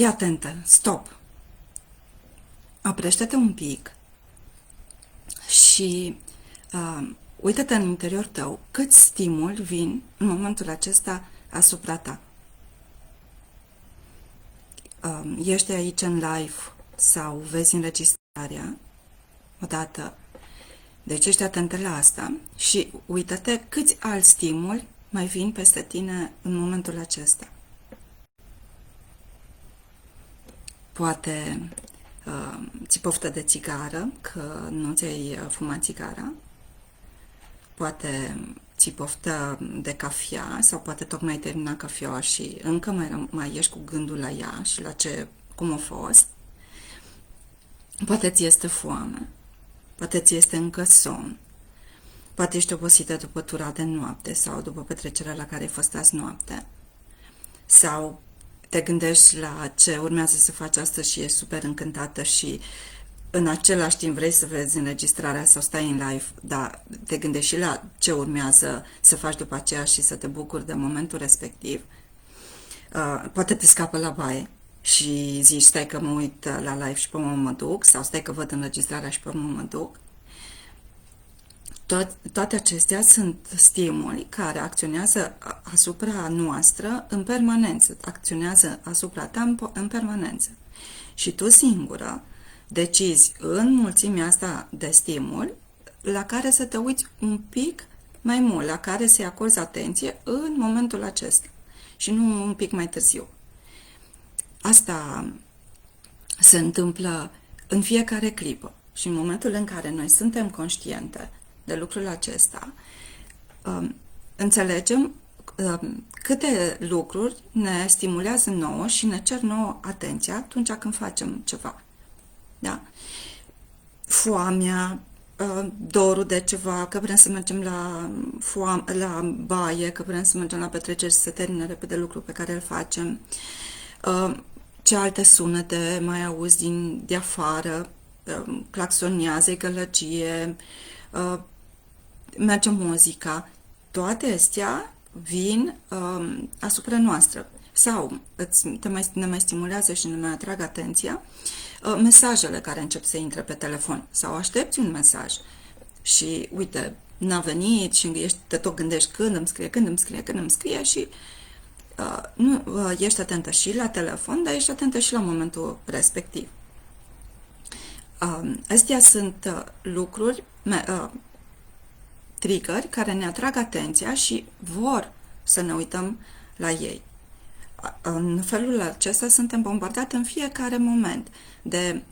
Fii atentă, stop. Oprește-te un pic și uită-te în interior tău câți stimuli vin în momentul acesta asupra ta. Ești aici în live sau vezi înregistrarea odată, deci ești atentă la asta și uită-te câți alți stimuli mai vin peste tine în momentul acesta. Poate ți poftă de țigară, că nu ți-ai fumat țigara, poate ți poftă de cafea sau poate tocmai ai terminat cafeaua și încă mai ești cu gândul la ea și la cum a fost. Poate ți este foame, poate ți este încă somn, poate ești obosită după tura de noapte sau după petrecerea la care ai fost azi noapte, sau te gândești la ce urmează să faci astăzi și ești super încântată și în același timp vrei să vezi înregistrarea sau stai în live, dar te gândești și la ce urmează să faci după aceea și să te bucuri de momentul respectiv. Poate te scapă la baie și zici, stai că mă uit la live și pe urmă mă duc, sau stai că văd înregistrarea și pe urmă mă duc. Toate acestea sunt stimuli care acționează asupra noastră în permanență, acționează asupra ta în permanență. Și tu singură decizi în mulțimea asta de stimuli la care să te uiți un pic mai mult, la care să-i acorzi atenție în momentul acesta și nu un pic mai târziu. Asta se întâmplă în fiecare clipă și în momentul în care noi suntem conștiente de lucrul acesta, înțelegem câte lucruri ne stimulează nouă și ne cer nouă atenția atunci când facem ceva. Da? Foamea, dorul de ceva, că vrem să mergem la baie, că vrem să mergem la petreceri și să termine repede lucrul pe care îl facem. Ce alte sunete mai auzi de afară, claxonează, gălăgie, merge muzica, toate astea vin asupra noastră. Sau ne mai stimulează și ne mai atrag atenția mesajele care încep să intre pe telefon. Sau aștepți un mesaj și uite, n-a venit și te tot gândești când îmi scrie și nu ești atentă și la telefon, dar ești atentă și la momentul respectiv. Astea sunt lucruri, triggeri care ne atrag atenția și vor să ne uităm la ei. În felul acesta suntem bombardați în fiecare moment de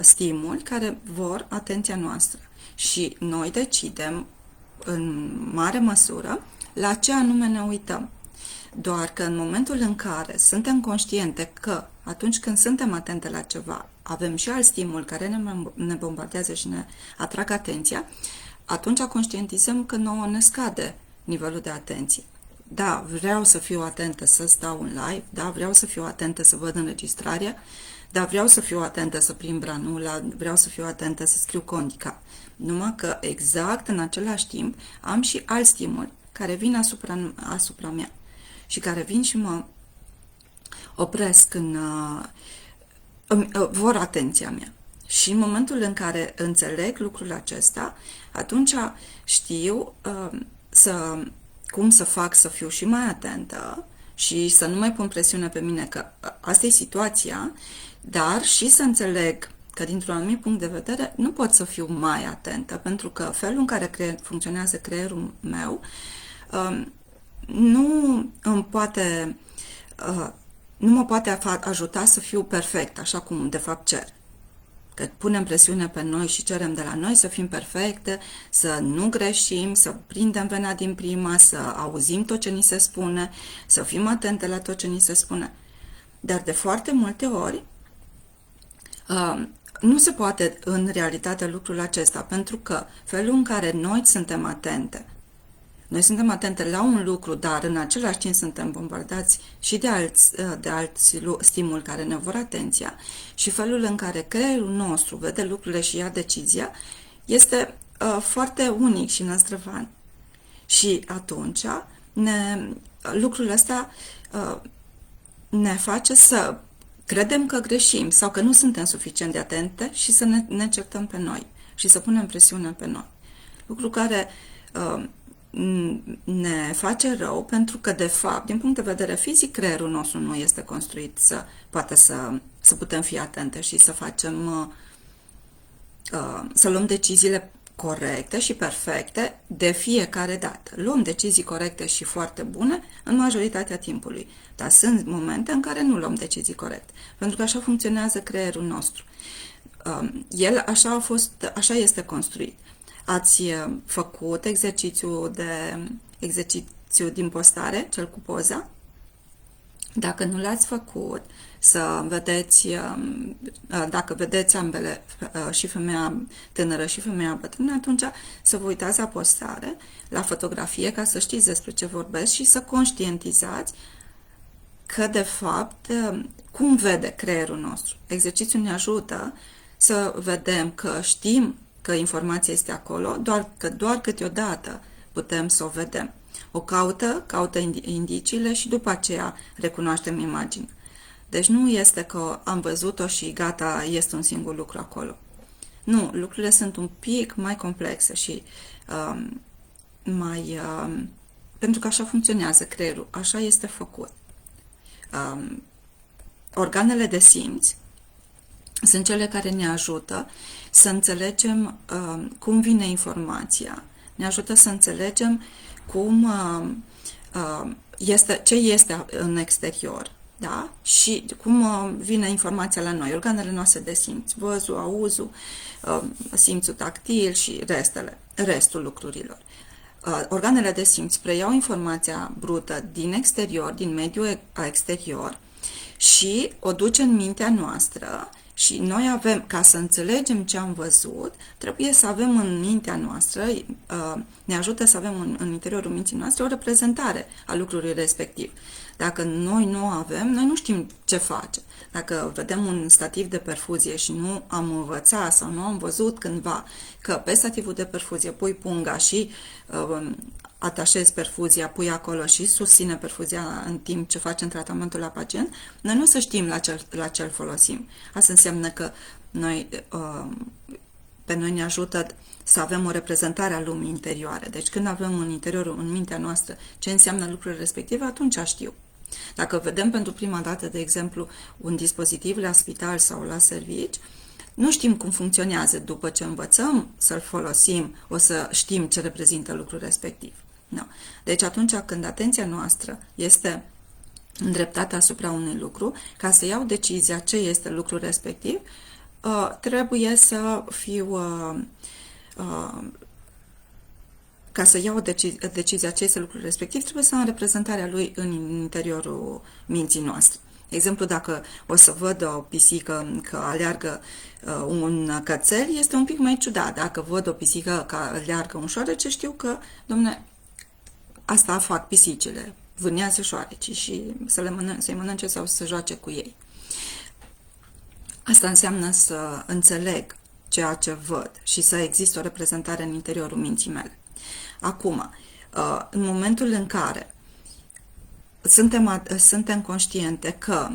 stimuli care vor atenția noastră și noi decidem în mare măsură la ce anume ne uităm. Doar că în momentul în care suntem conștiente că atunci când suntem atente la ceva, avem și alt stimul care ne bombardează și ne atrag atenția, atunci conștientizăm că nouă ne scade nivelul de atenție. Da, vreau să fiu atentă să stau în live, da, vreau să fiu atentă să văd înregistrarea, da, vreau să fiu atentă să prind branula, vreau să fiu atentă să scriu condica. Numai că exact în același timp am și alți stimuli care vin asupra mea și care vin și mă opresc vor atenția mea. Și în momentul în care înțeleg lucrul acesta, atunci știu cum să fac să fiu și mai atentă și să nu mai pun presiune pe mine că asta e situația, dar și să înțeleg că dintr-un anumit punct de vedere nu pot să fiu mai atentă, pentru că felul în care funcționează creierul meu nu mă poate ajuta să fiu perfect, așa cum de fapt cer. Că punem presiune pe noi și cerem de la noi să fim perfecte, să nu greșim, să prindem vena din prima, să auzim tot ce ni se spune, să fim atente la tot ce ni se spune. Dar de foarte multe ori nu se poate în realitate lucrul acesta, pentru că felul în care noi suntem atente la un lucru, dar în același timp suntem bombardați și de alți stimuli care ne vor atenția și felul în care creierul nostru vede lucrurile și ia decizia este foarte unic și năzdrăvan. Și atunci lucrul ăsta ne face să credem că greșim sau că nu suntem suficient de atente și să ne certăm pe noi și să punem presiune pe noi. Lucru care ne face rău pentru că, de fapt, din punct de vedere fizic, creierul nostru nu este construit să poată să putem fi atente și să facem, să luăm deciziile corecte și perfecte de fiecare dată. Luăm decizii corecte și foarte bune în majoritatea timpului, dar sunt momente în care nu luăm decizii corecte, pentru că așa funcționează creierul nostru. El așa este construit. Ați făcut exercițiu din postare, cel cu poza? Dacă nu l-ați făcut, să vedeți, dacă vedeți ambele, și femeia tânără și femeia bătrână, atunci să vă uitați la postare, la fotografie, ca să știți despre ce vorbesc și să conștientizați că, de fapt, cum vede creierul nostru. Exercițiul ne ajută să vedem că știm că informația este acolo, doar câteodată putem să o vedem. O caută indiciile și după aceea recunoaștem imaginea. Deci nu este că am văzut-o și gata, este un singur lucru acolo. Nu, lucrurile sunt un pic mai complexe și pentru că așa funcționează creierul, așa este făcut. Organele de simț sunt cele care ne ajută să înțelegem cum vine informația, ne ajută să înțelegem ce este în exterior, da? Și cum vine informația la noi, organele noastre de simț, văzul, auzul, simțul tactil și restul lucrurilor. Organele de simț preiau informația brută din exterior, din mediul exterior și o duce în mintea noastră. Și noi avem, ca să înțelegem ce am văzut, trebuie să avem în mintea noastră, ne ajută să avem în interiorul minții noastre o reprezentare a lucrului respectiv. Dacă noi nu o avem, noi nu știm ce face. Dacă vedem un stativ de perfuzie și nu am învățat sau nu am văzut cândva că pe stativul de perfuzie pui punga și atașezi perfuzia, pui acolo și susține perfuzia în timp ce facem tratamentul la pacient, noi nu să știm la ce îl folosim. Asta înseamnă că pe noi ne ajută să avem o reprezentare a lumii interioare. Deci când avem în mintea noastră ce înseamnă lucrurile respective, atunci știu. Dacă vedem pentru prima dată, de exemplu, un dispozitiv la spital sau la servici, nu știm cum funcționează. După ce învățăm să-l folosim, o să știm ce reprezintă lucrul respectiv. No. Deci atunci când atenția noastră este îndreptată asupra unui lucru, ca să iau decizia ce este lucrul respectiv, trebuie să fiu... ca să iau decizia ce este lucrul respectiv, trebuie să am reprezentarea lui în interiorul minții noastre. De exemplu, dacă o să văd o pisică că aleargă un cățel, este un pic mai ciudat. Dacă văd o pisică că aleargă un șoarece, știu că, dom'le, asta fac pisicile, vânează șoareci și să-i mănânce sau să joace cu ei. Asta înseamnă să înțeleg ceea ce văd și să există o reprezentare în interiorul minții mele. Acum, în momentul în care suntem conștiente că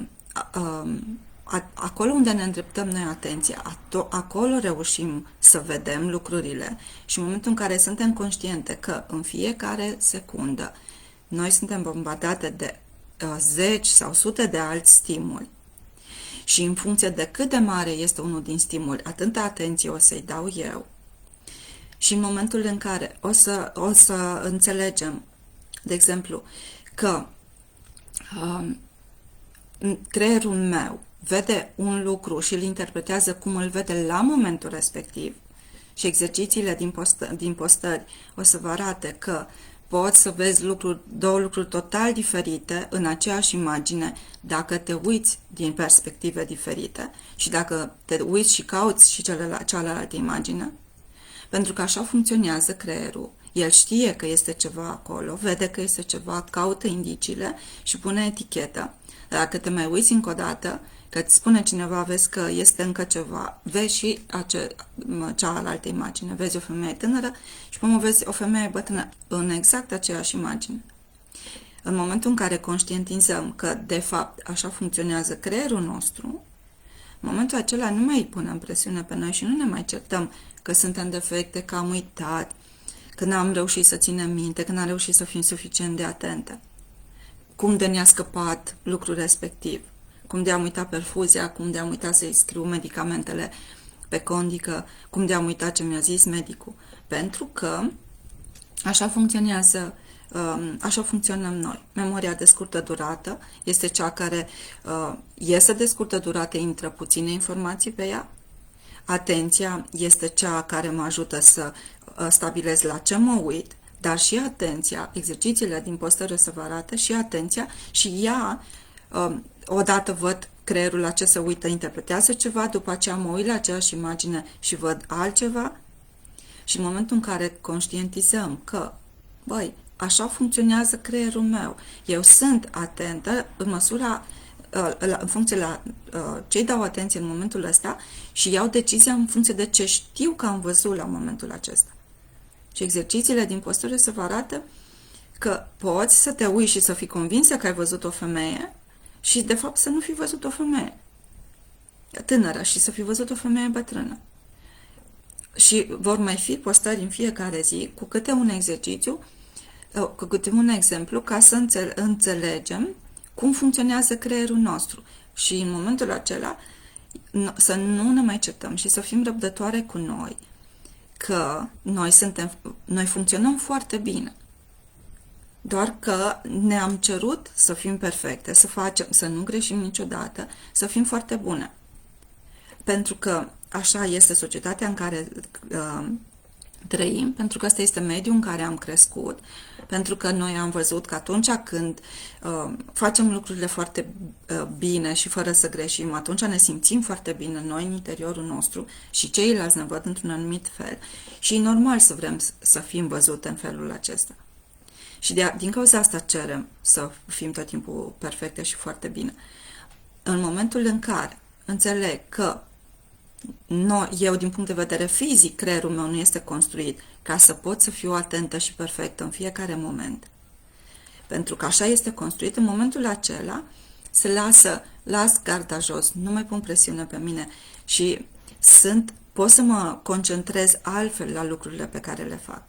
acolo unde ne îndreptăm noi atenția, acolo reușim să vedem lucrurile și în momentul în care suntem conștiente că în fiecare secundă noi suntem bombardate de zeci sau sute de alți stimuli și în funcție de cât de mare este unul din stimuli, atâta atenție o să-i dau eu. Și în momentul în care o să înțelegem, de exemplu, că creierul meu vede un lucru și îl interpretează cum îl vede la momentul respectiv și exercițiile din postări o să vă arate că poți să vezi două lucruri total diferite în aceeași imagine dacă te uiți din perspective diferite și dacă te uiți și cauți și cealaltă imagine. Pentru că așa funcționează creierul. El știe că este ceva acolo, vede că este ceva, caută indiciile și pune etichetă. Dacă te mai uiți încă o dată, că îți spune cineva, vezi că este încă ceva, vezi și cealaltă imagine. Vezi o femeie tânără și până vezi o femeie bătrână în exact aceeași imagine. În momentul în care conștientizăm că, de fapt, așa funcționează creierul nostru, în momentul acela nu mai punem presiune pe noi și nu ne mai certăm că suntem defecte, că am uitat, că n-am reușit să ținem minte, că n-am reușit să fim suficient de atente. Cum de ne-a scăpat lucrul respectiv, cum de am uitat perfuzia, cum de am uitat să-i scriu medicamentele pe condică, cum de am uitat ce mi-a zis medicul. Pentru că așa funcționează, așa funcționăm noi. Memoria de scurtă durată este cea care iese de scurtă durată, intră puține informații pe ea. Atenția este cea care mă ajută să stabilez la ce mă uit, dar și atenția, exercițiile din postări să vă arate și atenția și ea, odată văd creierul la ce se uită, interpretează ceva, după aceea mă uit la aceeași imagine și văd altceva și în momentul în care conștientizăm că, băi, așa funcționează creierul meu, eu sunt atentă în măsura în funcție la ce dau atenție în momentul ăsta și iau decizia în funcție de ce știu că am văzut la momentul acesta. Și exercițiile din postură să vă arată că poți să te uiți și să fii convinsă că ai văzut o femeie și de fapt să nu fi văzut o femeie tânără și să fi văzut o femeie bătrână. Și vor mai fi postări în fiecare zi cu câte un exercițiu, cu câte un exemplu, ca să înțelegem cum funcționează creierul nostru. Și în momentul acela să nu ne mai certăm și să fim răbdătoare cu noi, că noi funcționăm foarte bine. Doar că ne-am cerut să fim perfecte, să nu greșim niciodată, să fim foarte bune. Pentru că așa este societatea în care trăim, pentru că ăsta este mediul în care am crescut, pentru că noi am văzut că atunci când facem lucrurile foarte bine și fără să greșim, atunci ne simțim foarte bine noi în interiorul nostru și ceilalți ne văd într-un anumit fel. Și e normal să vrem să fim văzute în felul acesta. Și din cauza asta cerem să fim tot timpul perfecte și foarte bine. În momentul în care înțeleg că eu, din punct de vedere fizic, creierul meu nu este construit ca să pot să fiu atentă și perfectă în fiecare moment. Pentru că așa este construit, în momentul acela las garda jos, nu mai pun presiune pe mine și pot să mă concentrez altfel la lucrurile pe care le fac.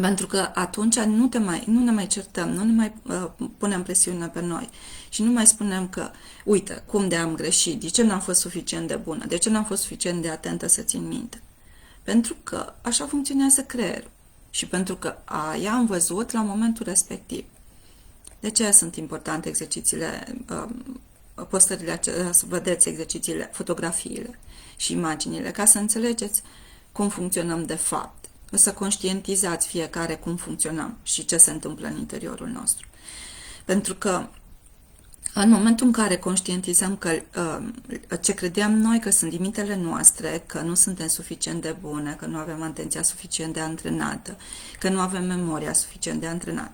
Pentru că atunci nu ne mai certăm, nu ne mai punem presiune pe noi și nu mai spunem că, uite, cum de am greșit, de ce n-am fost suficient de bună, de ce n-am fost suficient de atentă să țin minte. Pentru că așa funcționează creierul și pentru că aia am văzut la momentul respectiv. De ce sunt importante exercițiile, postările acelea, să vedeți exercițiile, fotografiile și imaginile, ca să înțelegeți cum funcționăm de fapt. Să conștientizați fiecare cum funcționăm și ce se întâmplă în interiorul nostru. Pentru că în momentul în care conștientizăm că ce credeam noi că sunt limitele noastre, că nu suntem suficient de bune, că nu avem atenția suficient de antrenată, că nu avem memoria suficient de antrenată,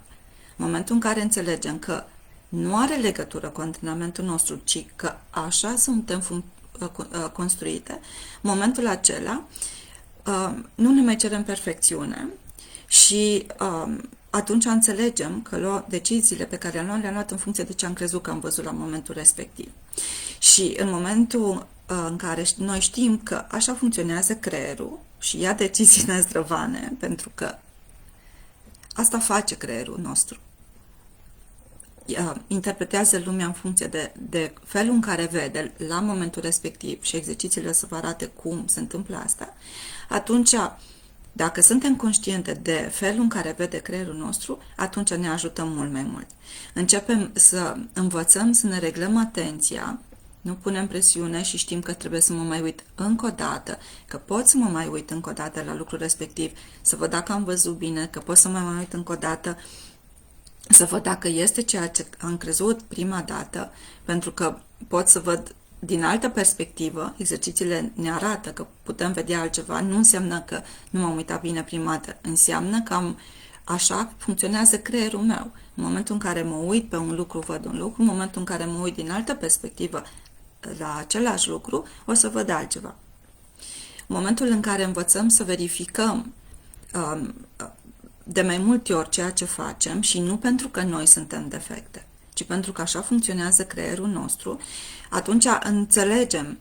în momentul în care înțelegem că nu are legătură cu antrenamentul nostru, ci că așa suntem construite, în momentul acela nu ne mai cerem perfecțiune și atunci înțelegem că deciziile pe care le-am luat în funcție de ce am crezut că am văzut la momentul respectiv. Și în momentul în care noi știm că așa funcționează creierul și ia decizii năzdrăvane, pentru că asta face creierul nostru. Interpretează lumea în funcție de felul în care vede la momentul respectiv și exercițiile să vă arate cum se întâmplă asta, atunci, dacă suntem conștiente de felul în care vede creierul nostru, atunci ne ajutăm mult mai mult. Începem să învățăm să ne reglăm atenția, nu punem presiune și știm că trebuie să mă mai uit încă o dată, că pot să mă mai uit încă o dată la lucrul respectiv, să văd dacă am văzut bine, că pot să mă mai uit încă o dată, să văd dacă este ceea ce am crezut prima dată, pentru că pot să văd din altă perspectivă, exercițiile ne arată că putem vedea altceva, nu înseamnă că nu m-am uitat bine prima dată, înseamnă că așa funcționează creierul meu. În momentul în care mă uit pe un lucru, văd un lucru, în momentul în care mă uit din altă perspectivă la același lucru, o să văd altceva. În momentul în care învățăm să verificăm de mai multe ori ceea ce facem și nu pentru că noi suntem defecte, ci pentru că așa funcționează creierul nostru, atunci înțelegem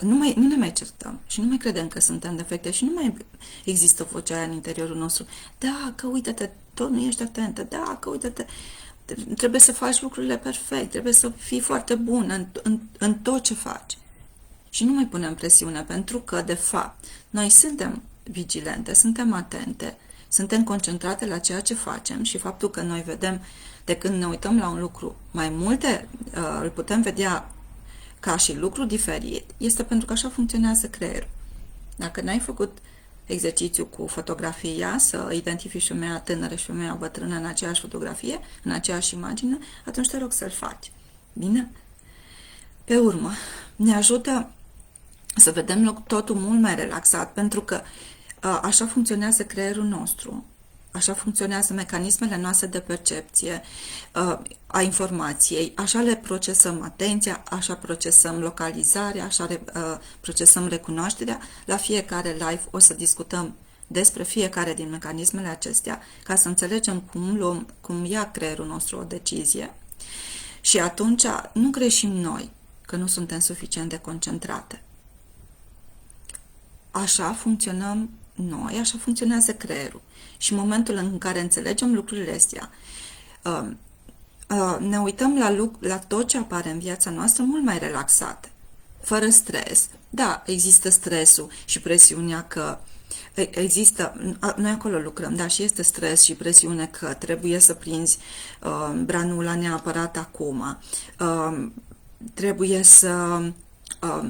nu ne mai certăm și nu mai credem că suntem defecte și nu mai există vocea aia în interiorul nostru. Da, că uite-te, tot nu ești atentă, da, că uite-te, trebuie să faci lucrurile perfect, trebuie să fii foarte bun în tot ce faci. Și nu mai punem presiune, pentru că, de fapt, noi suntem vigilente, suntem atente, suntem concentrate la ceea ce facem și faptul că noi vedem, de când ne uităm la un lucru, mai multe îl putem vedea ca și lucru diferit, este pentru că așa funcționează creierul. Dacă n-ai făcut exercițiu cu fotografia, să identifici femeia tânără și femeia bătrână în aceeași fotografie, în aceeași imagine, atunci te rog să-l faci. Bine? Pe urmă, ne ajută să vedem totul mult mai relaxat, pentru că așa funcționează creierul nostru, așa funcționează mecanismele noastre de percepție a informației, așa le procesăm atenția, așa procesăm localizarea, așa procesăm recunoașterea. La fiecare live o să discutăm despre fiecare din mecanismele acestea, ca să înțelegem cum ia creierul nostru o decizie. Și atunci nu greșim noi că nu suntem suficient de concentrate. Așa funcționăm noi, așa funcționează creierul. Și în momentul în care înțelegem lucrurile astea, ne uităm la tot ce apare în viața noastră mult mai relaxate, fără stres. Da, există stresul și presiunea că există, noi acolo lucrăm, da, și este stres și presiune că trebuie să prinzi branula neapărat acum, trebuie să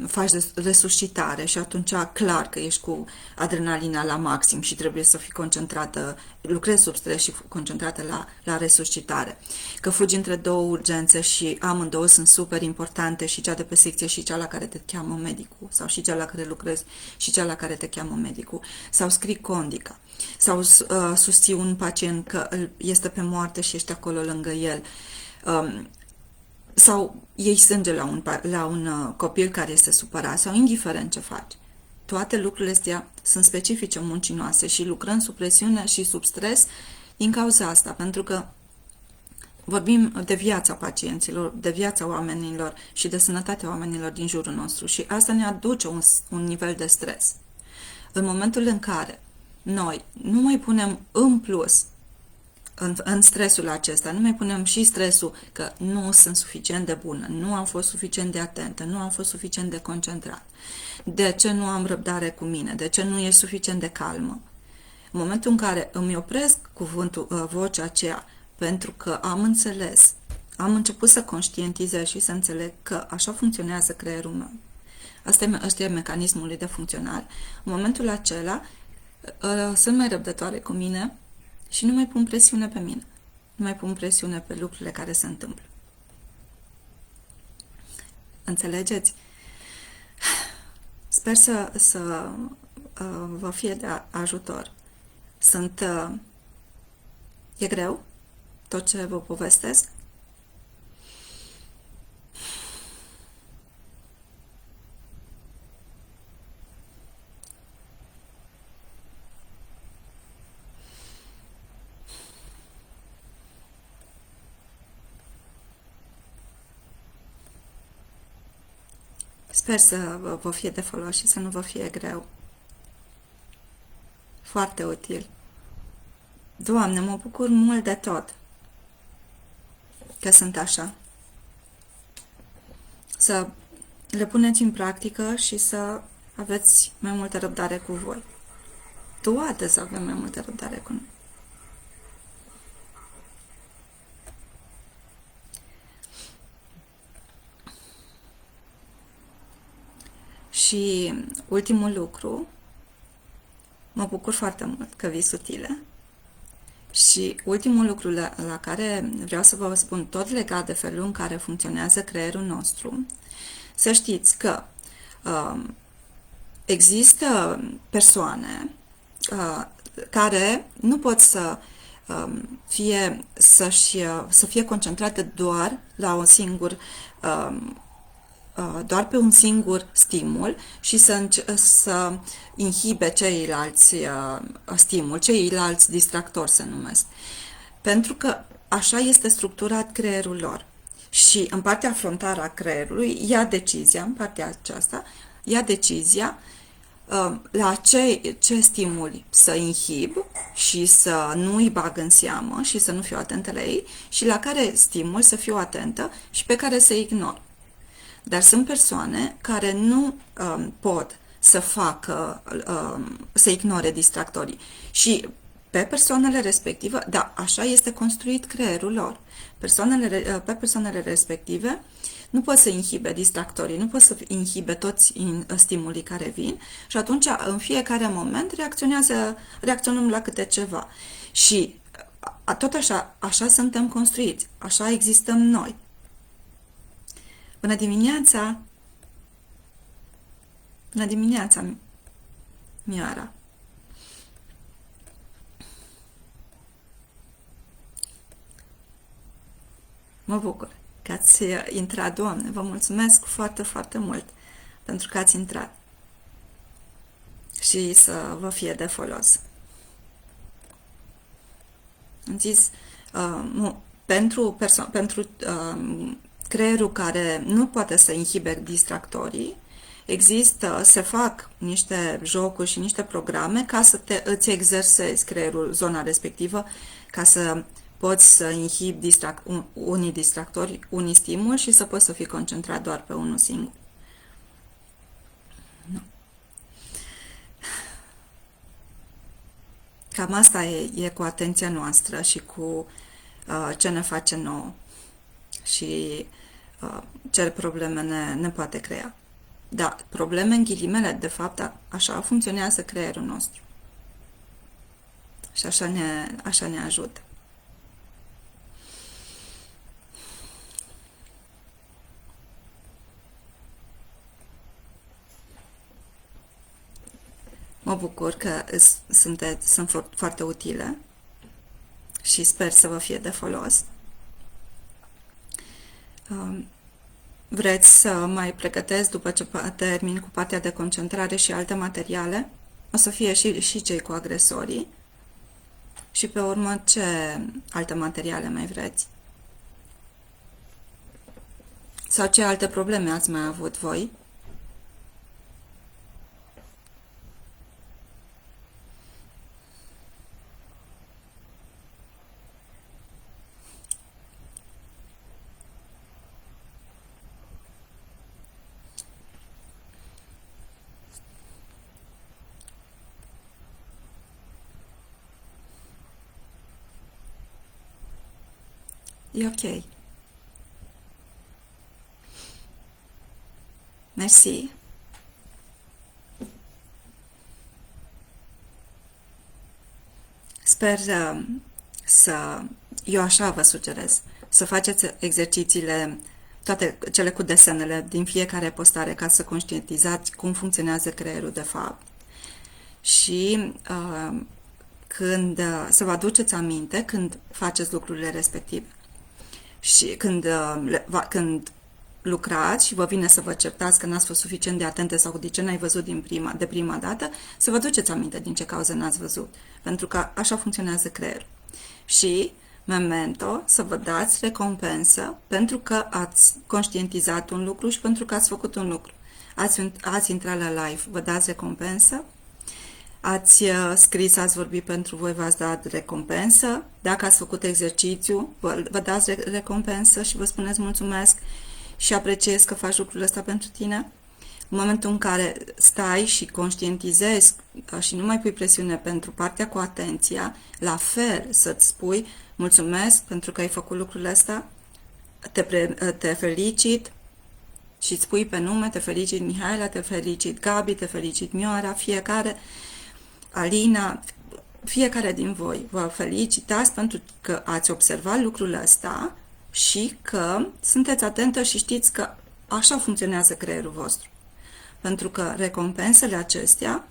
faci resuscitare și atunci clar că ești cu adrenalina la maxim și trebuie să fii concentrată, lucrezi sub stres și concentrată la resuscitare. Că fugi între două urgențe și amândouă sunt super importante, și cea de pe secție și cea la care te cheamă medicul, sau și cea la care lucrezi și cea la care te cheamă medicul, sau scrii condica, sau susții un pacient că este pe moarte și ești acolo lângă el, sau iei sânge la un copil care este supărat, sau indiferent ce faci. Toate lucrurile astea sunt specifice muncii noastre și lucrăm sub presiune și sub stres din cauza asta, pentru că vorbim de viața pacienților, de viața oamenilor și de sănătatea oamenilor din jurul nostru și asta ne aduce un nivel de stres. În momentul în care noi nu mai punem în plus în stresul acesta, nu mai punem și stresul că nu sunt suficient de bună, nu am fost suficient de atentă, nu am fost suficient de concentrat, de ce nu am răbdare cu mine, de ce nu ești suficient de calmă. În momentul în care îmi opresc vocea aceea, pentru că am înțeles, am început să conștientizez și să înțeleg că așa funcționează creierul meu. Asta e mecanismul lui de funcționare. În momentul acela sunt mai răbdătoare cu mine și nu mai pun presiune pe mine. Nu mai pun presiune pe lucrurile care se întâmplă. Înțelegeți? Sper să vă fie de ajutor. E greu tot ce vă povestesc. Sper să vă fie de folos și să nu vă fie greu. Foarte util. Doamne, mă bucur mult de tot că sunt așa. Să le puneți în practică și să aveți mai multă răbdare cu voi. Toate să avem mai multă răbdare cu noi. Și ultimul lucru, mă bucur foarte mult că vii sutile. Și ultimul lucru la care vreau să vă spun, tot legat de felul în care funcționează creierul nostru, să știți că există persoane care nu pot să fie concentrate doar la un singur doar pe un singur stimul și să inhibe ceilalți stimuli, ceilalți distractori se numesc. Pentru că așa este structurat creierul lor. Și în partea frontală a creierului ia decizia, în partea aceasta, ia decizia la ce stimuli să inhib și să nu îi bag în seamă și să nu fiu atentă la ei și la care stimul să fiu atentă și pe care să ignor. Dar sunt persoane care nu pot să facă, să ignore distractorii și pe persoanele respective, da, așa este construit creierul lor. Pe persoanele respective nu pot să inhibe distractorii, nu pot să inhibe toți stimulii care vin și atunci în fiecare moment reacționăm la câte ceva. Și tot așa suntem construiți, așa existăm noi. Bună dimineața! Bună dimineața, Mioara! Mă bucur că ați intrat, Doamne. Vă mulțumesc foarte, foarte mult pentru că ați intrat și să vă fie de folos. Am zis, pentru creierul care nu poate să inhibe distractorii, se fac niște jocuri și niște programe ca să îți exersezi creierul, zona respectivă, ca să poți să inhibi unii distractori, unii stimuli și să poți să fii concentrat doar pe unul singur. Nu. Cam asta e cu atenția noastră și cu ce ne face nouă și ce probleme ne poate crea. Da, probleme în ghilimele, de fapt, așa funcționează creierul nostru. Și așa ne ajută. Mă bucur că sunt foarte utile și sper să vă fie de folos. Vreți să mai pregătesc după ce termin cu partea de concentrare și alte materiale? O să fie și cei cu agresorii. Și pe urmă, ce alte materiale mai vreți? Sau ce alte probleme ați mai avut voi? E ok. Mersi. Sper eu așa vă sugerez, să faceți exercițiile, toate cele cu desenele din fiecare postare, ca să conștientizați cum funcționează creierul de fapt. Și să vă aduceți aminte când faceți lucrurile respective. Și când lucrați și vă vine să vă certați că n-ați fost suficient de atente sau de ce n-ai văzut de prima dată, să vă duceți aminte din ce cauză n-ați văzut. Pentru că așa funcționează creierul. Și, memento, să vă dați recompensă pentru că ați conștientizat un lucru și pentru că ați făcut un lucru. Ați intrat la live, vă dați recompensă. Ați scris, ați vorbit pentru voi, v-ați dat recompensă. Dacă ați făcut exercițiu, vă dați recompensă și vă spuneți mulțumesc și apreciez că faci lucrul ăsta pentru tine. În momentul în care stai și conștientizezi și nu mai pui presiune pentru partea cu atenția, la fel să-ți spui mulțumesc pentru că ai făcut lucrul ăsta, te felicit și îți spui pe nume, te felicit Mihaela, te felicit Gabi, te felicit Mioara, fiecare, Alina, fiecare din voi vă felicitați pentru că ați observat lucrul ăsta și că sunteți atentă și știți că așa funcționează creierul vostru. Pentru că recompensele acestea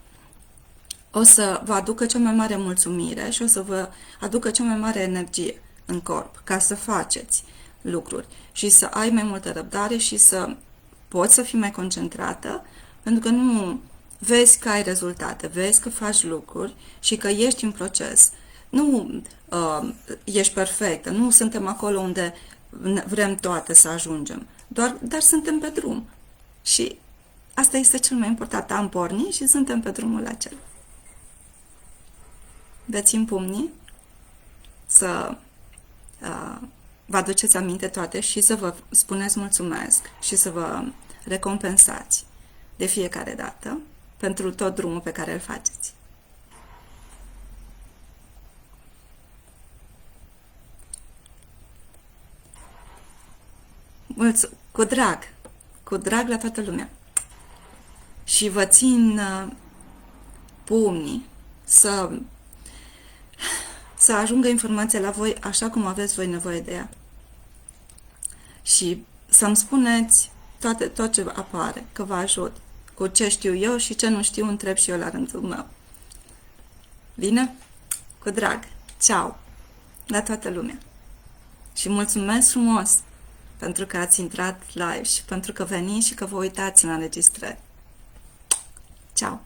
o să vă aducă cea mai mare mulțumire și o să vă aducă cea mai mare energie în corp ca să faceți lucruri și să ai mai multă răbdare și să poți să fii mai concentrată, pentru că nu vezi că ai rezultate, vezi că faci lucruri și că ești în proces. Nu ești perfectă, nu suntem acolo unde vrem toate să ajungem, dar suntem pe drum. Și asta este cel mai important. Am pornit și suntem pe drumul acela. Veți în pumnii să vă aduceți aminte toate și să vă spuneți mulțumesc și să vă recompensați de fiecare dată pentru tot drumul pe care îl faceți. Cu drag la toată lumea. Și vă țin pumnii să ajungă informația la voi așa cum aveți voi nevoie de ea. Și să-mi spuneți tot ce apare, că vă ajut. Cu ce știu eu și ce nu știu, întreb și eu la rândul meu. Bine? Cu drag. Ceau! La toată lumea. Și mulțumesc frumos pentru că ați intrat live și pentru că veniți și că vă uitați în înregistrări. Ceau!